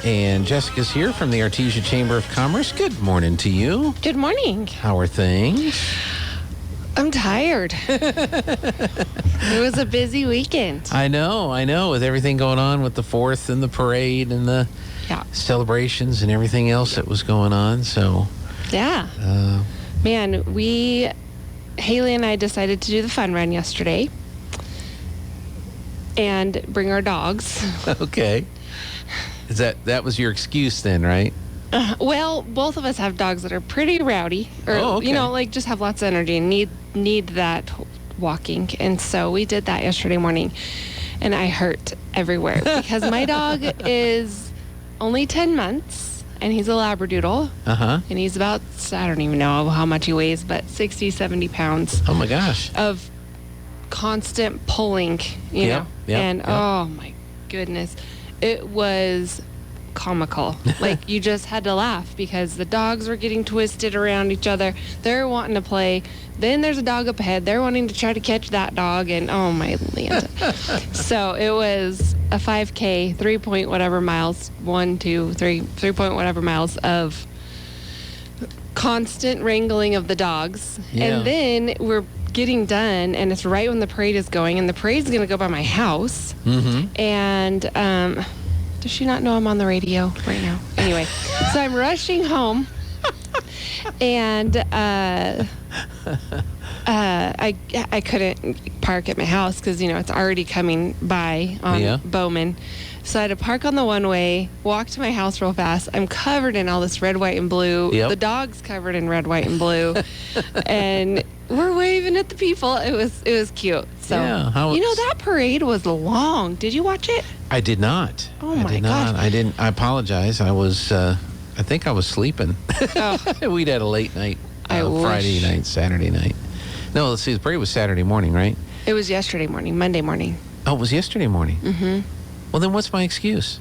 and Jessica's here from the Artesia Chamber of Commerce. Good morning to you. Good morning. How are things? I'm tired. It was a busy weekend. I know, with everything going on with the 4th and the parade and the celebrations and everything else that was going on. So, man, Haley and I decided to do the fun run yesterday and bring our dogs. Okay. That was your excuse then, right? Well, both of us have dogs that are pretty rowdy, or just have lots of energy and need that walking. And so we did that yesterday morning, and I hurt everywhere because my dog is only 10 months, and he's a Labradoodle. And he's about, I don't even know how much he weighs, but 60, 70 pounds. Oh my gosh. Of constant pulling, you know. And oh my goodness, it was comical. Like, you just had to laugh because the dogs were getting twisted around each other. They're wanting to play. Then there's a dog up ahead. They're wanting to try to catch that dog, and oh my land. So it was a 5K, 3 point whatever miles, 3 point whatever miles of constant wrangling of the dogs. And then we're getting done, and it's right when the parade is going, and the parade's going to go by my house. And does she not know I'm on the radio right now? Anyway, so I'm rushing home, and I couldn't park at my house because, it's already coming by on Bowman. So I had to park on the one-way, walk to my house real fast. I'm covered in all this red, white, and blue. The dog's covered in red, white, and blue. And we're waving at the people. It was cute. So, that parade was long. Did you watch it? I did not. Oh, my gosh. I didn't. I apologize. I was, I think I was sleeping. We'd had a late night, Friday night, Saturday night. No, let's see. The parade was Saturday morning, right? It was yesterday morning, Monday morning. Oh, it was yesterday morning? Well, then what's my excuse?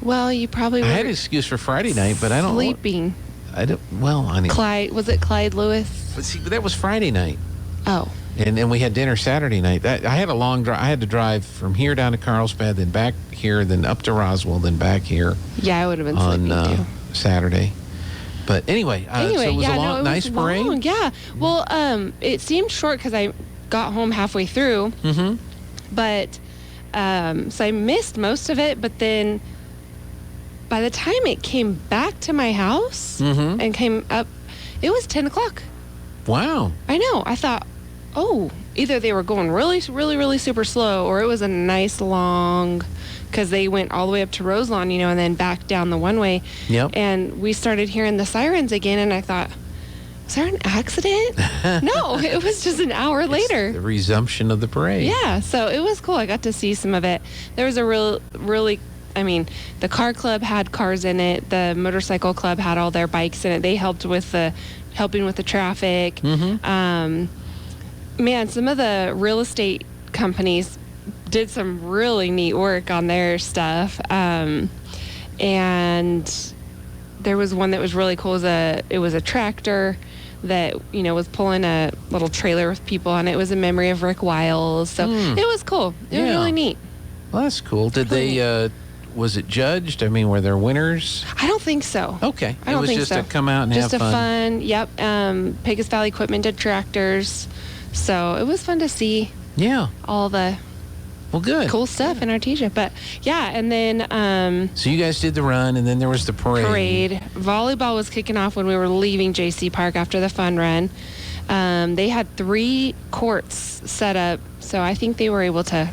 Well, you probably were. I had an excuse for Friday night, but I don't know. Sleeping. Clyde, was it Clyde Lewis? But that was Friday night. Oh. And then we had dinner Saturday night. I had a long drive. I had to drive from here down to Carlsbad, then back here, then up to Roswell, then back here. Yeah, I would have been sleeping too. Saturday. But anyway, so it was a nice parade. Long, yeah. Well, it seemed short because I got home halfway through. But so I missed most of it. But then by the time it came back to my house and came up, it was 10 o'clock. Wow. I know. I thought, either they were going really, really, really super slow, or it was a nice long, because they went all the way up to Roselawn, and then back down the one-way. And we started hearing the sirens again, and I thought, was there an accident? No, it was just an hour later. The resumption of the parade. Yeah, so it was cool. I got to see some of it. There was a really, the car club had cars in it. The motorcycle club had all their bikes in it. They helped with helping with the traffic. Man, some of the real estate companies did some really neat work on their stuff. And there was one that was really cool. It was a tractor that, was pulling a little trailer with people on it. It was a memory of Rick Wiles. So it was cool. It was really neat. Well, that's cool. Did they, was it judged? Were there winners? I don't think so. Okay. I don't think so. It was just to come out and have fun. Just a fun, yep. Pecos Valley Equipment did tractors. So it was fun to see all the cool stuff in Artesia. But, and then... so you guys did the run, and then there was the parade. Volleyball was kicking off when we were leaving J.C. Park after the fun run. They had 3 courts set up, so I think they were able to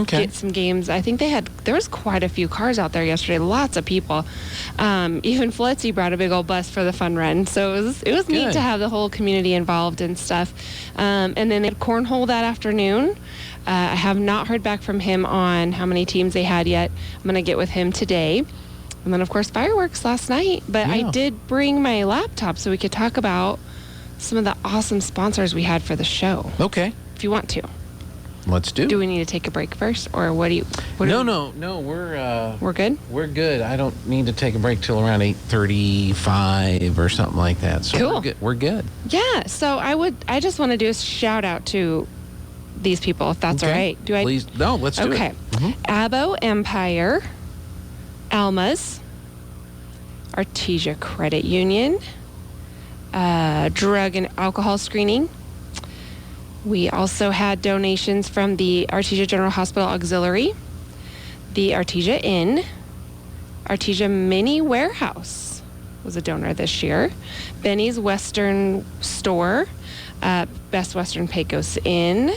get some games. I think there was quite a few cars out there yesterday, lots of people. Even Fletzy brought a big old bus for the fun run. So it was neat to have the whole community involved and stuff. And then they had cornhole that afternoon. I have not heard back from him on how many teams they had yet. I'm going to get with him today. And then, of course, fireworks last night. But I did bring my laptop so we could talk about some of the awesome sponsors we had for the show. Okay. If you want to. Let's do. Do we need to take a break first, or what do you? No. We're good. We're good. I don't need to take a break till around 8:35 or something like that. So cool. We're good. Yeah. So I just want to do a shout out to these people, if that's all right. Please. No. Let's do it. Okay. Abo Empire, Alma's, Artesia Credit Union, drug and alcohol screening. We also had donations from the Artesia General Hospital Auxiliary, the Artesia Inn, Artesia Mini Warehouse was a donor this year, Benny's Western Store, Best Western Pecos Inn,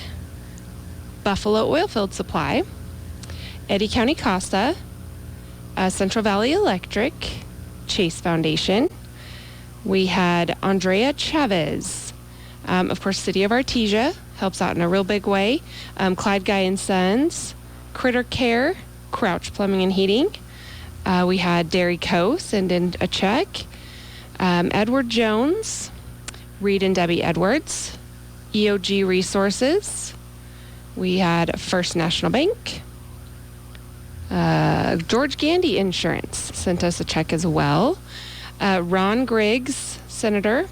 Buffalo Oilfield Supply, Eddy County Casa, Central Valley Electric, Chase Foundation. We had Andrea Chavez, of course, City of Artesia helps out in a real big way. Clyde Guy and Sons, Critter Care, Crouch Plumbing and Heating. We had Dairy Co. send in a check. Edward Jones, Reed and Debbie Edwards, EOG Resources. We had First National Bank. George Gandy Insurance sent us a check as well. Ron Griggs, Senator.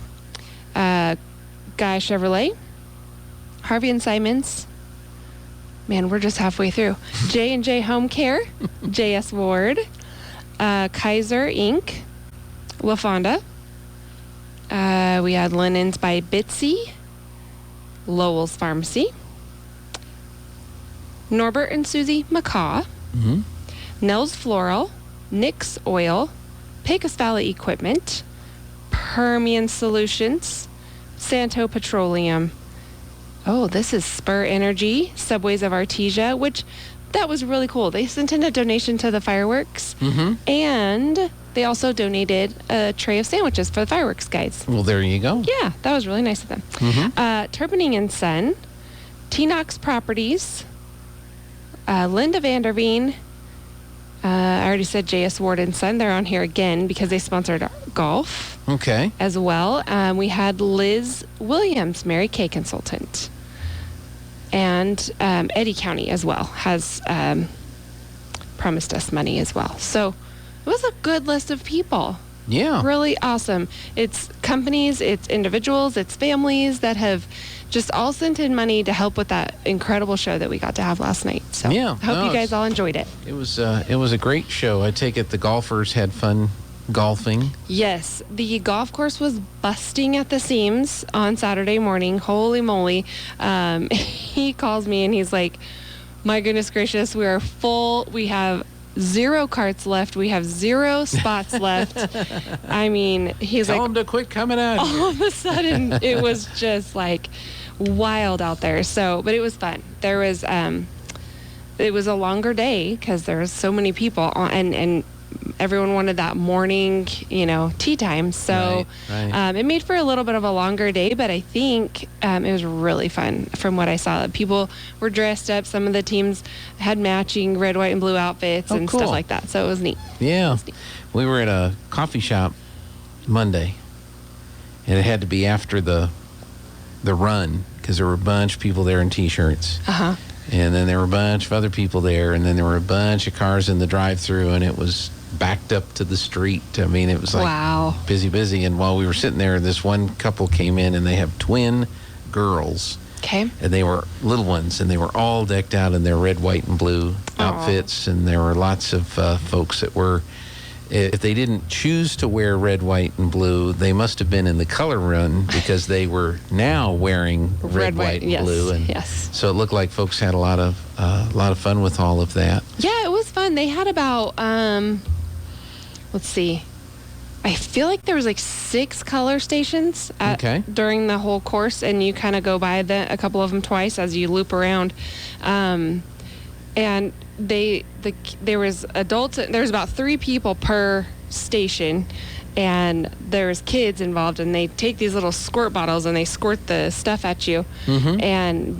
Guy Chevrolet. Harvey and Simons. Man, we're just halfway through. J&J Home Care. J.S. Ward. Kaiser Inc. La Fonda. We had linens by Bitsy. Lowell's Pharmacy. Norbert and Susie McCaw. Mm-hmm. Nell's Floral. Nick's Oil. Pecos Valley Equipment. Permian Solutions. Santo Petroleum. Oh, this is Spur Energy, Subways of Artesia, which that was really cool. They sent in a donation to the fireworks, and they also donated a tray of sandwiches for the fireworks guys. Well, there you go. Yeah, that was really nice of them. Turbining and Son, T-Knox Properties, Linda Vanderveen. I already said J.S. Ward and Son. They're on here again because they sponsored golf. Okay. As well. We had Liz Williams, Mary Kay Consultant. And Eddy County as well has promised us money as well. So it was a good list of people. Yeah. Really awesome. It's companies, it's individuals, it's families that have just all sent in money to help with that incredible show that we got to have last night. So yeah, I hope you guys all enjoyed it. It was a great show. I take it the golfers had fun golfing. Yes, the golf course was busting at the seams on Saturday morning. Holy moly. He calls me and he's like, my goodness gracious, we are full. We have 0 carts left. We have 0 spots left. I mean, he's Tell like, them to quit coming out. All of a sudden, it was just like wild out there. So, but it was fun. There was, it was a longer day because there was so many people and everyone wanted that morning, tea time. So right. It made for a little bit of a longer day, but I think it was really fun from what I saw. People were dressed up. Some of the teams had matching red, white, and blue outfits and cool. stuff like that. So it was neat. Yeah. We were at a coffee shop Monday, and it had to be after the run because there were a bunch of people there in T-shirts. Uh-huh. And then there were a bunch of other people there, and then there were a bunch of cars in the drive-thru, and it was backed up to the street. I mean, it was like wow. busy. And while we were sitting there, this one couple came in, and they have twin girls. Okay. And they were little ones, and they were all decked out in their red, white, and blue outfits. And there were lots of folks that were, if they didn't choose to wear red, white, and blue, they must have been in the color run because they were now wearing red, white, and yes, blue. And yes. so it looked like folks had a lot of fun with all of that. Yeah, it was fun. They had about, let's see, I feel like there was like 6 color stations during the whole course, and you kind of go by a couple of them twice as you loop around. And there was adults. There was about 3 people per station, and there was kids involved, and they take these little squirt bottles and they squirt the stuff at you. And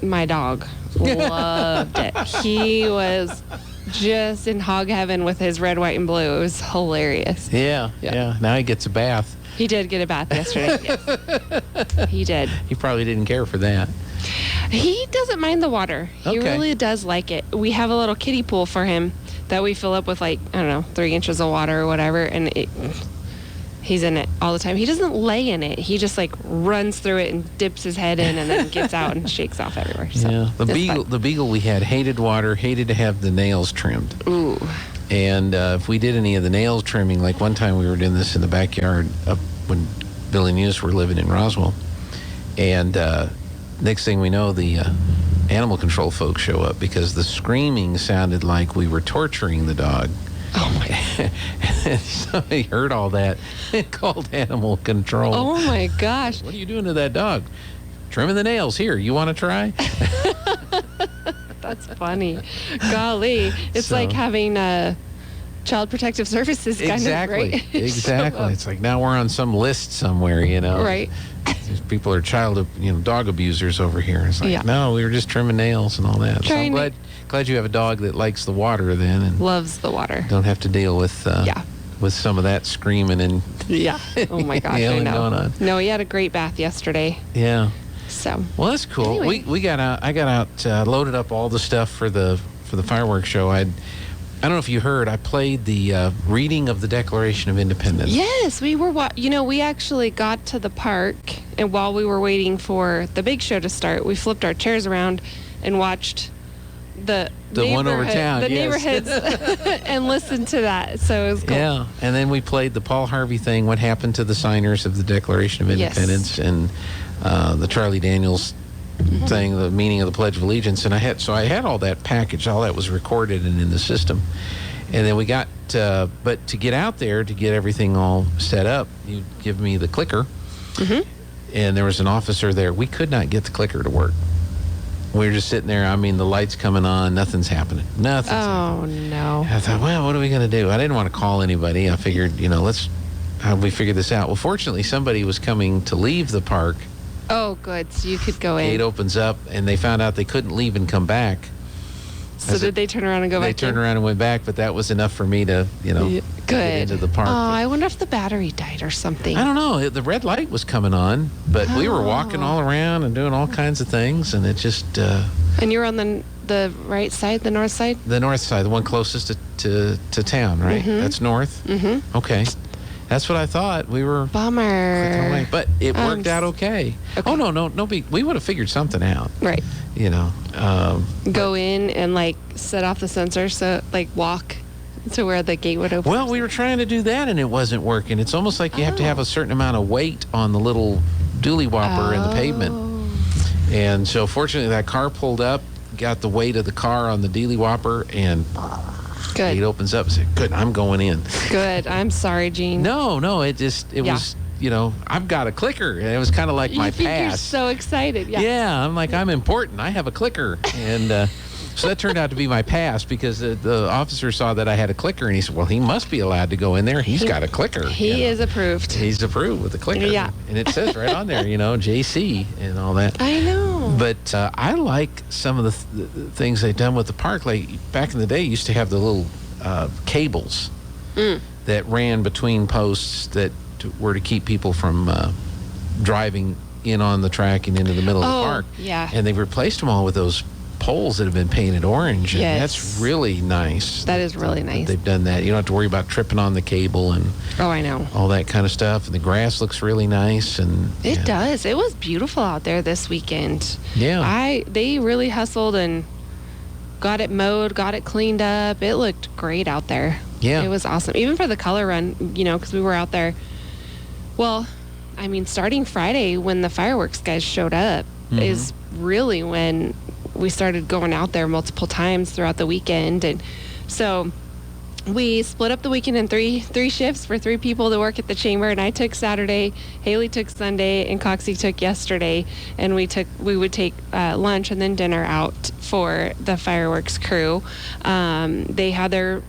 my dog loved it. He was just in hog heaven with his red, white, and blue. It was hilarious. Yeah. Now he gets a bath. He did get a bath yesterday. Yes. He did. He probably didn't care for that. He doesn't mind the water. He really does like it. We have a little kiddie pool for him that we fill up with 3 inches of water or whatever, and he's in it all the time. He doesn't lay in it. He just runs through it and dips his head in and then gets out and shakes off everywhere. So the beagle we had hated water, hated to have the nails trimmed. Ooh. And if we did any of the nail trimming, like one time we were doing this in the backyard up when Billy and Eunice were living in Roswell. And next thing we know, the animal control folks show up because the screaming sounded like we were torturing the dog. Oh, my God. And somebody heard all that and called animal control. Oh, my gosh. What are you doing to that dog? Trimming the nails. Here, you want to try? That's funny. Golly. It's like having Child Protective Services kind exactly. of, right? Exactly. It's like now we're on some list somewhere, Right. These people are dog abusers over here. It's like, no, we were just trimming nails and all that. So I'm glad you have a dog that likes the water then. And loves the water. Don't have to deal with with some of that screaming and Oh my gosh, I know. Going on. No, he had a great bath yesterday. Yeah. So. Well, that's cool. Anyway. We got out. I got out, loaded up all the stuff for the fireworks show. I don't know if you heard. I played the reading of the Declaration of Independence. Yes, we were. We actually got to the park, and while we were waiting for the big show to start, we flipped our chairs around and watched the one over town, neighborhoods, and listened to that. So it was cool. Yeah, and then we played the Paul Harvey thing. What happened to the signers of the Declaration of Independence, and the Charlie Daniels thing, the meaning of the Pledge of Allegiance, and I had all that package, all that was recorded and in the system. And then we got, but to get out there to get everything all set up, you give me the clicker, and there was an officer there. We could not get the clicker to work. We were just sitting there. I mean, the light's coming on, nothing's happening. Nothing's happening. No! I thought, well, what are we going to do? I didn't want to call anybody. I figured, how do we figure this out? Well, fortunately, somebody was coming to leave the park. Oh, good. So you could go in. Gate opens up, and they found out they couldn't leave and come back. So did they turn around and go back? They turned around and went back, but that was enough for me to, get into the park. Oh, I wonder if the battery died or something. I don't know. The red light was coming on, but we were walking all around and doing all kinds of things, and it just... And you're on the right side, the north side? The north side, the one closest to town, right? That's north? Mm-hmm. Okay. That's what I thought. We were... Bummer. But it worked out okay. Oh, no, we would have figured something out. Right. Go in and, set off the sensor, so, walk to where the gate would open. Well, we were trying to do that, and it wasn't working. It's almost like you have to have a certain amount of weight on the little dually whopper in the pavement. And so, fortunately, that car pulled up, got the weight of the car on the dually whopper, and... Good. Gate opens up and said, good, I'm going in. Good. I'm sorry, Gene. No, it was, I've got a clicker. And it was kind of like my think pass. You're so excited. Yeah. Yeah, I'm like, I'm important. I have a clicker. And so that turned out to be my pass because the officer saw that I had a clicker and he said, well, he must be allowed to go in there. He's got a clicker. He is approved. He's approved with a clicker. Yeah. And it says right on there, JC and all that. I know. But I like some of the things they've done with the park. Like back in the day, you used to have the little cables that ran between posts that were to keep people from driving in on the track and into the middle of the park. Yeah. And they've replaced them all with those poles that have been painted orange. And yes. That's really nice. That is really nice. They've done that. You don't have to worry about tripping on the cable and I know. All that kind of stuff. And the grass looks really nice. And it does. It was beautiful out there this weekend. Yeah. They really hustled and got it mowed, got it cleaned up. It looked great out there. Yeah. It was awesome. Even for the color run, because we were out there. Well, starting Friday when the fireworks guys showed up is really when we started going out there multiple times throughout the weekend. And so we split up the weekend in three shifts for 3 people to work at the chamber. And I took Saturday, Haley took Sunday, and Coxie took yesterday. And we would take lunch and then dinner out for the fireworks crew. They had their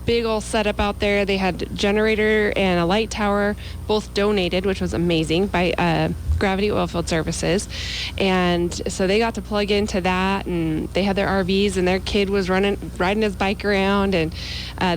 big old setup out there. They had a generator and a light tower, both donated, which was amazing, by Gravity Oilfield Services. And so they got to plug into that, and they had their RVs, and their kid was riding his bike around, and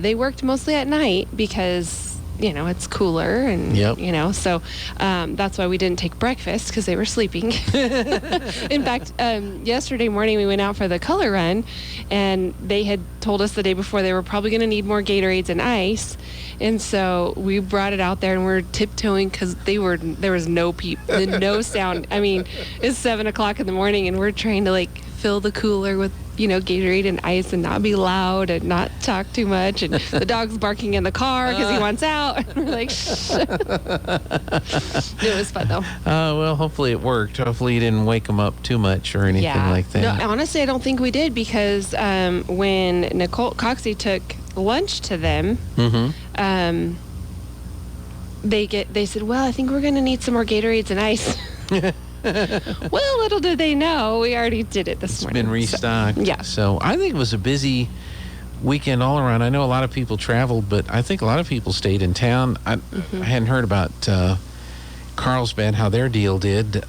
they worked mostly at night because it's cooler, and so that's why we didn't take breakfast, because they were sleeping. In fact, yesterday morning we went out for the color run, and they had told us the day before they were probably going to need more Gatorades and ice, and so we brought it out there, and we're tiptoeing because there was no sound. It's 7:00 in the morning, and we're trying to fill the cooler with, Gatorade and ice and not be loud and not talk too much. And the dog's barking in the car because he wants out. And we're like, shh. It was fun, though. Well, hopefully it worked. Hopefully you didn't wake them up too much or anything like that. No, honestly, I don't think we did because when Nicole Coxey took lunch to them, they said, well, I think we're going to need some more Gatorades and ice. Well, little did they know, we already did it this morning. It's been restocked. So, So I think it was a busy weekend all around. I know a lot of people traveled, but I think a lot of people stayed in town. I hadn't heard about Carlsbad, how their deal did.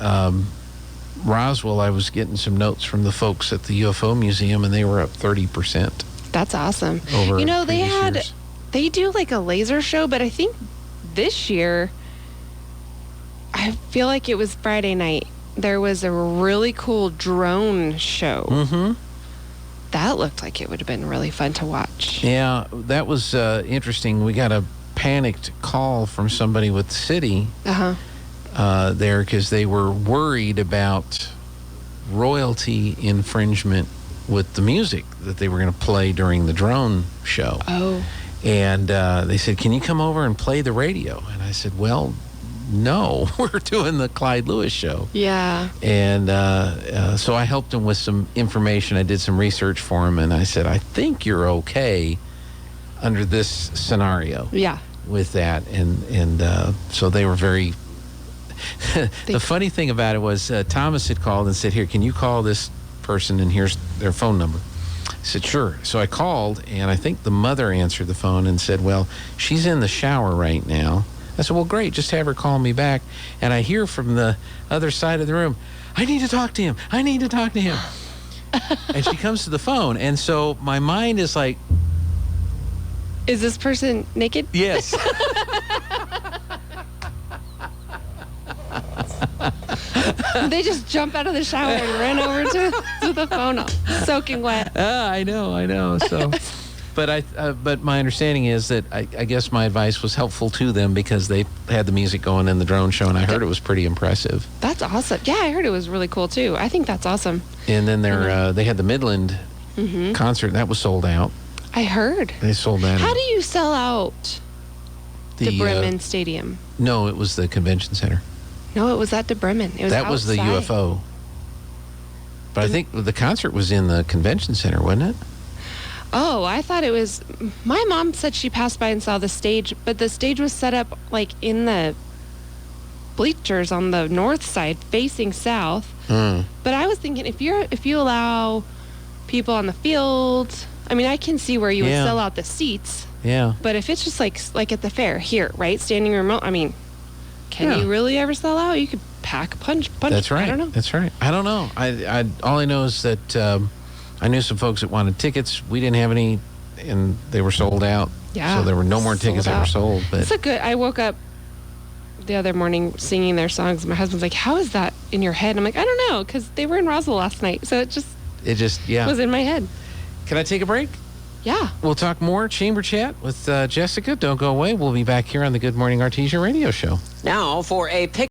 Roswell, I was getting some notes from the folks at the UFO Museum, and they were up 30%. That's awesome. Over years. They do like a laser show, but I think this year, I feel like it was Friday night. There was a really cool drone show. Mm-hmm. That looked like it would have been really fun to watch. Yeah, that was interesting. We got a panicked call from somebody with the city there because they were worried about royalty infringement with the music that they were going to play during the drone show. Oh. And they said, can you come over and play the radio? And I said, well, no, we're doing the Clyde Lewis show. Yeah. And so I helped him with some information. I did some research for him, and I said, I think you're okay under this scenario. Yeah. With that. And so they were very... The funny thing about it was Thomas had called and said, here, can you call this person, and here's their phone number. I said, sure. So I called, and I think the mother answered the phone and said, well, she's in the shower right now. I said, well, great, just have her call me back. And I hear from the other side of the room, I need to talk to him. I need to talk to him. And she comes to the phone. And so my mind is like, is this person naked? yes. They just jump out of the shower and run over to the phone, soaking wet. I know. So, but my understanding is that I guess my advice was helpful to them because they had the music going in the drone show, and I heard it was pretty impressive. That's awesome. Yeah, I heard it was really cool too. I think that's awesome. And then they had the Midland concert that was sold out. I heard they sold that. How do you sell out the Bremen Stadium? No, it was the convention center. No, it was at the Bremen. It was that was outside. the UFO. But I think the concert was in the convention center, wasn't it? Oh, I thought it was... My mom said she passed by and saw the stage, but the stage was set up like in the bleachers on the north side, facing south. But I was thinking, if you allow people on the field... I mean, I can see where you would sell out the seats. Yeah. But if it's just like at the fair, here, right? Standing room, I mean... Can you really ever sell out? You could pack punch. That's right. I don't know. That's right. I don't know. I all I know is that I knew some folks that wanted tickets. We didn't have any, and they were sold out. Yeah. So there were no more tickets that were sold. But it's I woke up the other morning singing their songs. My husband's like, "How is that in your head?" I'm like, "I don't know, because they were in Roswell last night, so it just was in my head." Can I take a break? Yeah. We'll talk more Chamber Chat with Jessica. Don't go away. We'll be back here on the Good Morning Artesia radio show. Now for a pick.